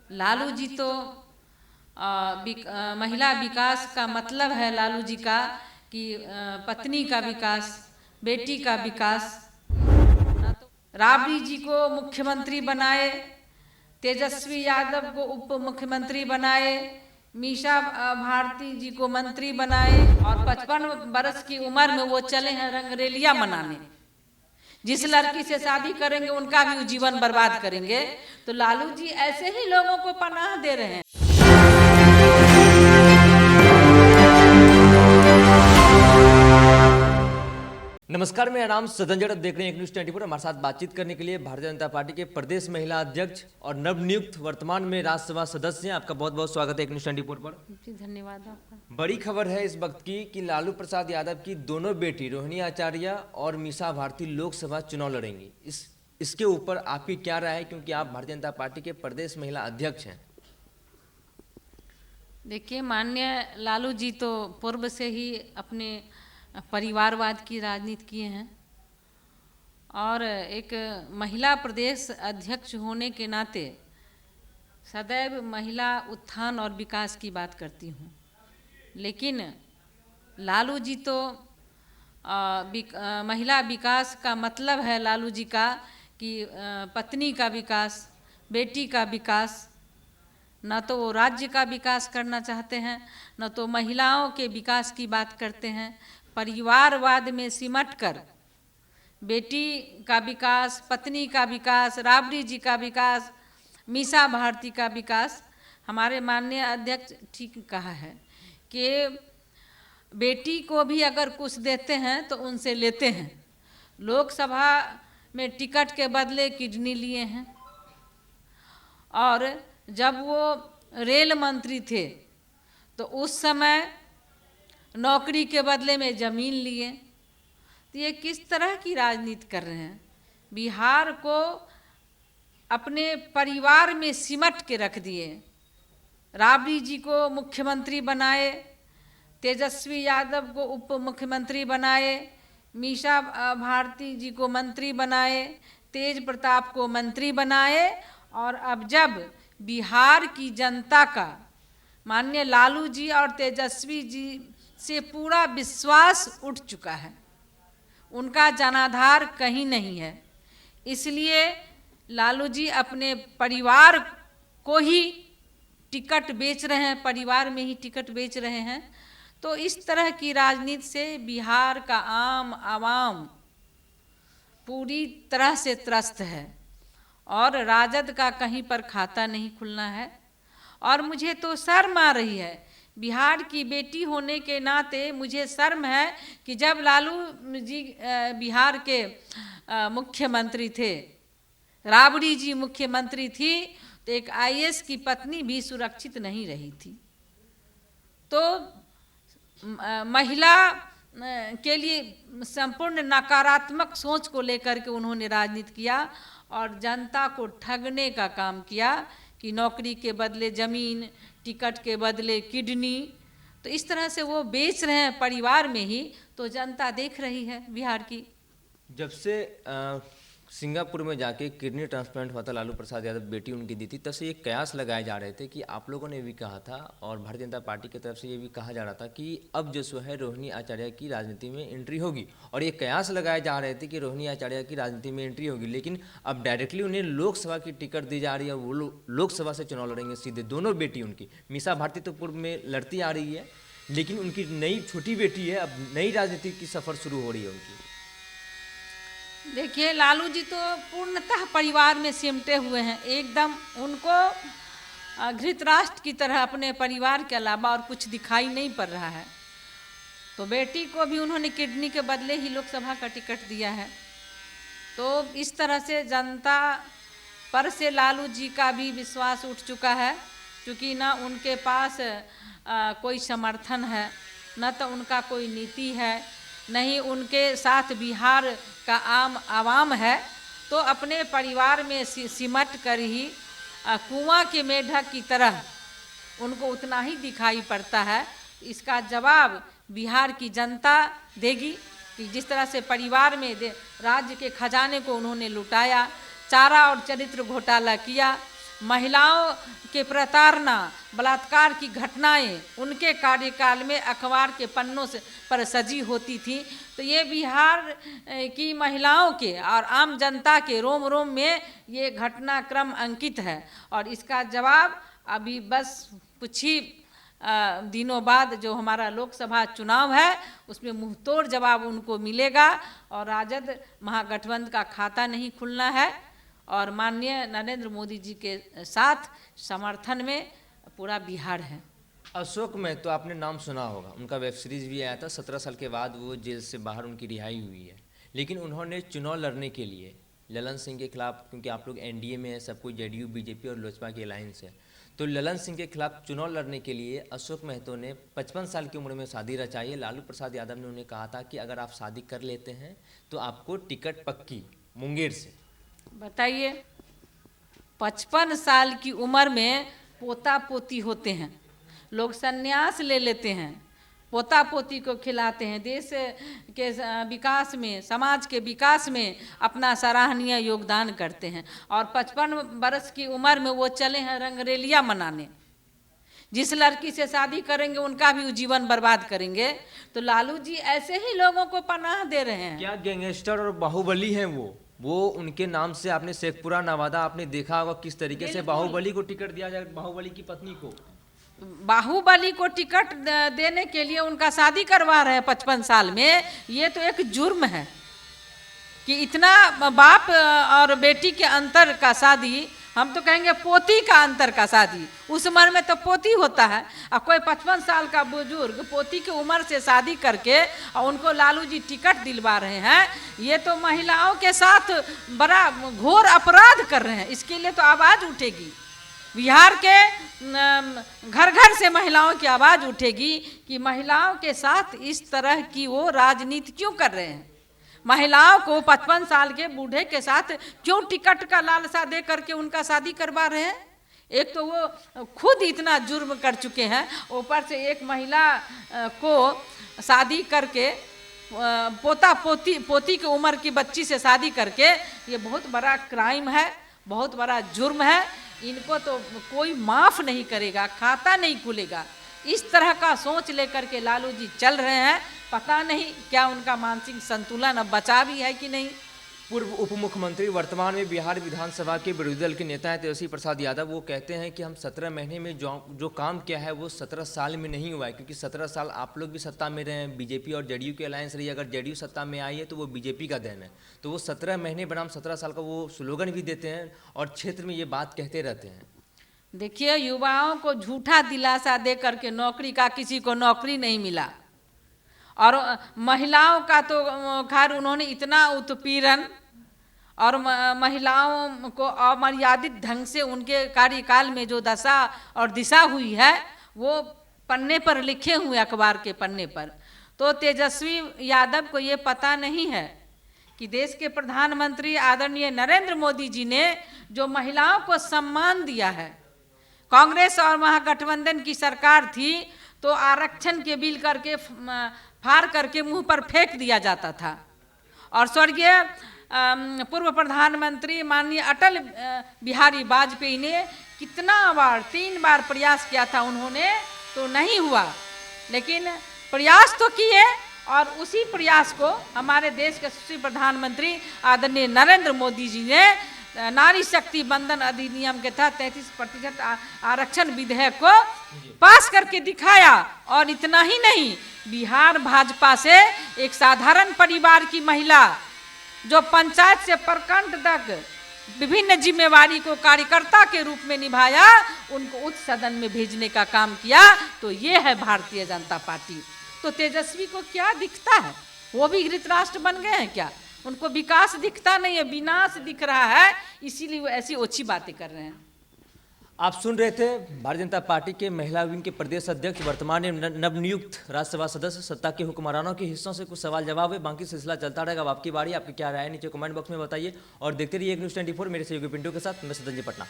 लालू जी तो महिला विकास का मतलब है लालू जी का कि पत्नी का विकास, बेटी का विकास। राबड़ी जी को मुख्यमंत्री बनाए, तेजस्वी यादव को उप मुख्यमंत्री बनाए, मीसा भारती जी को मंत्री बनाए और 55 बरस की उम्र में वो चले हैं रंगरेलिया मनाने। जिस लड़की से शादी करेंगे उनका भी जीवन बर्बाद करेंगे। तो लालू जी ऐसे ही लोगों को पनाह दे रहे हैं। नमस्कार, मैं आराम सदन जड़प देख रहे हैं एक न्यूज़ 24। हमारे साथ बातचीत करने के लिए भारतीय जनता पार्टी के प्रदेश महिला अध्यक्ष और नवनियुक्त वर्तमान में राज्यसभा सदस्य हैं। आपका बहुत बहुत स्वागत है एक न्यूज़ 24 पर। जी धन्यवाद आपका। बड़ी खबर है इस वक्त की कि लालू प्रसाद यादव की दोनों बेटी रोहिणी आचार्य और मीसा भारती लोकसभा चुनाव लड़ेंगी। इसके ऊपर आपकी क्या राय है, क्योंकि आप भारतीय जनता पार्टी के प्रदेश महिला अध्यक्ष हैं? देखिए, माननीय लालू जी तो पूर्व से ही अपने परिवारवाद की राजनीति किए हैं और एक महिला प्रदेश अध्यक्ष होने के नाते सदैव महिला उत्थान और विकास की बात करती हूँ। लेकिन लालू जी तो महिला विकास का मतलब है लालू जी का कि पत्नी का विकास, बेटी का विकास। न तो वो राज्य का विकास करना चाहते हैं, न तो महिलाओं के विकास की बात करते हैं। परिवारवाद में सिमट कर बेटी का विकास, पत्नी का विकास, राबड़ी जी का विकास, मीसा भारती का विकास। हमारे माननीय अध्यक्ष ठीक कहा है कि बेटी को भी अगर कुछ देते हैं तो उनसे लेते हैं। लोकसभा में टिकट के बदले किडनी लिए हैं और जब वो रेल मंत्री थे तो उस समय नौकरी के बदले में ज़मीन लिए। तो ये किस तरह की राजनीति कर रहे हैं? बिहार को अपने परिवार में सिमट के रख दिए। राबड़ी जी को मुख्यमंत्री बनाए, तेजस्वी यादव को उप मुख्यमंत्री बनाए, मीसा भारती जी को मंत्री बनाए, तेज प्रताप को मंत्री बनाए और अब जब बिहार की जनता का माननीय लालू जी और तेजस्वी जी से पूरा विश्वास उठ चुका है, उनका जनाधार कहीं नहीं है, इसलिए लालू जी अपने परिवार को ही टिकट बेच रहे हैं, परिवार में ही टिकट बेच रहे हैं। तो इस तरह की राजनीति से बिहार का आम आवाम पूरी तरह से त्रस्त है और राजद का कहीं पर खाता नहीं खुलना है। और मुझे तो शर्म आ रही है, बिहार की बेटी होने के नाते मुझे शर्म है कि जब लालू जी बिहार के मुख्यमंत्री थे, राबड़ी जी मुख्यमंत्री थी, तो एक आईएएस की पत्नी भी सुरक्षित नहीं रही थी। तो महिला के लिए संपूर्ण नकारात्मक सोच को लेकर के उन्होंने राजनीति किया और जनता को ठगने का काम किया कि नौकरी के बदले ज़मीन, टिकट के बदले किडनी। तो इस तरह से वो बेच रहे हैं परिवार में ही, तो जनता देख रही है बिहार की। जब से सिंगापुर में जाके किडनी ट्रांसप्लांट हुआ था, लालू प्रसाद यादव बेटी उनकी दी थी, तब से ये कयास लगाए जा रहे थे कि आप लोगों ने भी कहा था और भारतीय जनता पार्टी की तरफ से ये भी कहा जा रहा था कि अब जो है रोहिणी आचार्य की राजनीति में एंट्री होगी। और ये कयास लगाए जा रहे थे कि रोहिणी आचार्य की राजनीति में एंट्री होगी, लेकिन अब डायरेक्टली उन्हें लोकसभा की टिकट दी जा रही है। वो लोकसभा से चुनाव लड़ेंगे सीधे। दोनों बेटी उनकी, मीसा भारती तो पूर्व में लड़ती आ रही है, लेकिन उनकी नई छोटी बेटी है, अब नई राजनीति की सफ़र शुरू हो रही है उनकी। देखिए, लालू जी तो पूर्णतः परिवार में सिमटे हुए हैं एकदम। उनको धृतराष्ट्र की तरह अपने परिवार के अलावा और कुछ दिखाई नहीं पड़ रहा है। तो बेटी को भी उन्होंने किडनी के बदले ही लोकसभा का टिकट दिया है। तो इस तरह से जनता पर से लालू जी का भी विश्वास उठ चुका है, क्योंकि ना उनके पास कोई समर्थन है, न तो उनका कोई नीति है, नहीं उनके साथ बिहार का आम आवाम है। तो अपने परिवार में सिमट कर ही कुआं के मेढक की तरह उनको उतना ही दिखाई पड़ता है। इसका जवाब बिहार की जनता देगी कि जिस तरह से परिवार में राज्य के खजाने को उन्होंने लुटाया, चारा और चरित्र घोटाला किया, महिलाओं के प्रताड़ना बलात्कार की घटनाएं उनके कार्यकाल में अखबार के पन्नों से पर सजी होती थी। तो ये बिहार की महिलाओं के और आम जनता के रोम रोम में ये घटनाक्रम अंकित है और इसका जवाब अभी बस कुछ ही दिनों बाद जो हमारा लोकसभा चुनाव है उसमें मुंहतोड़ जवाब उनको मिलेगा और राजद महागठबंधन का खाता नहीं खुलना है और माननीय नरेंद्र मोदी जी के साथ समर्थन में पूरा बिहार है। अशोक महतो आपने नाम सुना होगा, उनका वेब सीरीज भी आया था। 17 साल के बाद वो जेल से बाहर उनकी रिहाई हुई है, लेकिन उन्होंने चुनाव लड़ने के लिए ललन सिंह के खिलाफ, क्योंकि आप लोग एनडीए में है, सब कुछ जेडीयू बीजेपी और लोजपा की अलायंस है, तो ललन सिंह के खिलाफ चुनाव लड़ने के लिए अशोक महतो ने 55 साल की उम्र में शादी रचाई है। लालू प्रसाद यादव ने उन्हें कहा था कि अगर आप शादी कर लेते हैं तो आपको टिकट पक्की मुंगेर से। बताइए, 55 साल की उम्र में पोता पोती होते हैं, लोग संन्यास ले लेते हैं, पोता पोती को खिलाते हैं, देश के विकास में, समाज के विकास में अपना सराहनीय योगदान करते हैं और 55 बरस की उम्र में वो चले हैं रंगरेलिया मनाने। जिस लड़की से शादी करेंगे उनका भी जीवन बर्बाद करेंगे। तो लालू जी ऐसे ही लोगों को पनाह दे रहे हैं। क्या गैंगस्टर और बाहुबली हैं वो उनके नाम से आपने शेखपुरा नवादा आपने देखा होगा किस तरीके से बाहुबली को टिकट दिया जाए, बाहुबली की पत्नी को। बाहुबली को टिकट देने के लिए उनका शादी करवा रहे हैं 55 साल में। ये तो एक जुर्म है कि इतना बाप और बेटी के अंतर का शादी, हम तो कहेंगे पोती का अंतर का शादी, उस उम्र में तो पोती होता है। अब कोई 55 साल का बुजुर्ग पोती की उम्र से शादी करके और उनको लालू जी टिकट दिलवा रहे हैं, ये तो महिलाओं के साथ बड़ा घोर अपराध कर रहे हैं। इसके लिए तो आवाज़ उठेगी, बिहार के घर घर से महिलाओं की आवाज़ उठेगी कि महिलाओं के साथ इस तरह की वो राजनीति क्यों कर रहे हैं। महिलाओं को 55 साल के बूढ़े के साथ क्यों टिकट का लालसा दे करके उनका शादी करवा रहे हैं। एक तो वो खुद इतना जुर्म कर चुके हैं, ऊपर से एक महिला को शादी करके पोता पोती की उम्र की बच्ची से शादी करके, ये बहुत बड़ा क्राइम है, बहुत बड़ा जुर्म है। इनको तो कोई माफ़ नहीं करेगा, खाता नहीं खुलेगा। इस तरह का सोच लेकर के लालू जी चल रहे हैं। पता नहीं क्या उनका मानसिक संतुलन अब बचा भी है कि नहीं। पूर्व उप मुख्यमंत्री वर्तमान में बिहार विधानसभा के विरोधी दल के नेता हैं तेजस्वी प्रसाद यादव, वो कहते हैं कि हम 17 महीने में जो काम किया है वो 17 साल में नहीं हुआ है, क्योंकि 17 साल आप लोग भी सत्ता में रहे हैं, बीजेपी और जेडीयू की अलायंस रही। अगर जेडीयू सत्ता में आई है तो वो बीजेपी का देन है। तो वो 17 महीने बनाम 17 साल का वो स्लोगन भी देते हैं और क्षेत्र में ये बात कहते रहते हैं। देखिए, युवाओं को झूठा दिलासा दे करके नौकरी का किसी को नौकरी नहीं मिला और महिलाओं का तो खैर उन्होंने इतना उत्पीड़न और महिलाओं को अमर्यादित ढंग से उनके कार्यकाल में जो दशा और दिशा हुई है वो पन्ने पर लिखे हुए, अखबार के पन्ने पर। तो तेजस्वी यादव को ये पता नहीं है कि देश के प्रधानमंत्री आदरणीय नरेंद्र मोदी जी ने जो महिलाओं को सम्मान दिया है, कांग्रेस और महागठबंधन की सरकार थी तो आरक्षण के बिल करके फाड़ करके मुंह पर फेंक दिया जाता था और स्वर्गीय पूर्व प्रधानमंत्री माननीय अटल बिहारी वाजपेयी ने कितना बार 3 बार प्रयास किया था उन्होंने, तो नहीं हुआ। लेकिन प्रयास तो किए और उसी प्रयास को हमारे देश के यशस्वी प्रधानमंत्री आदरणीय नरेंद्र मोदी जी ने नारी शक्ति बंधन अधिनियम के तहत 33% आरक्षण विधेयक को पास करके दिखाया। और इतना ही नहीं, बिहार भाजपा से एक साधारण परिवार की महिला जो पंचायत से प्रखंड तक विभिन्न जिम्मेवारी को कार्यकर्ता के रूप में निभाया, उनको उच्च सदन में भेजने का काम किया। तो ये है भारतीय जनता पार्टी। तो तेजस्वी को क्या दिखता है, वो भी धृतराष्ट्र बन गए हैं क्या? उनको विकास दिखता नहीं है, विनाश दिख रहा है, इसीलिए वो ऐसी ओछी बातें कर रहे हैं। आप सुन रहे थे भारतीय जनता पार्टी के महिला विंग के प्रदेश अध्यक्ष, वर्तमान में नवनियुक्त राज्यसभा सदस्य, सत्ता के हुक्मरानों के हिस्सों से कुछ सवाल जवाब है, बाकी सिलसिला चलता रहेगा। अब आपकी बारी, आपकी क्या राय है नीचे कमेंट बॉक्स में बताइए और देखते रहिए एक न्यूज़ 24। मेरे सहयोगी पिंटू के साथ मैं सतंजी पटना।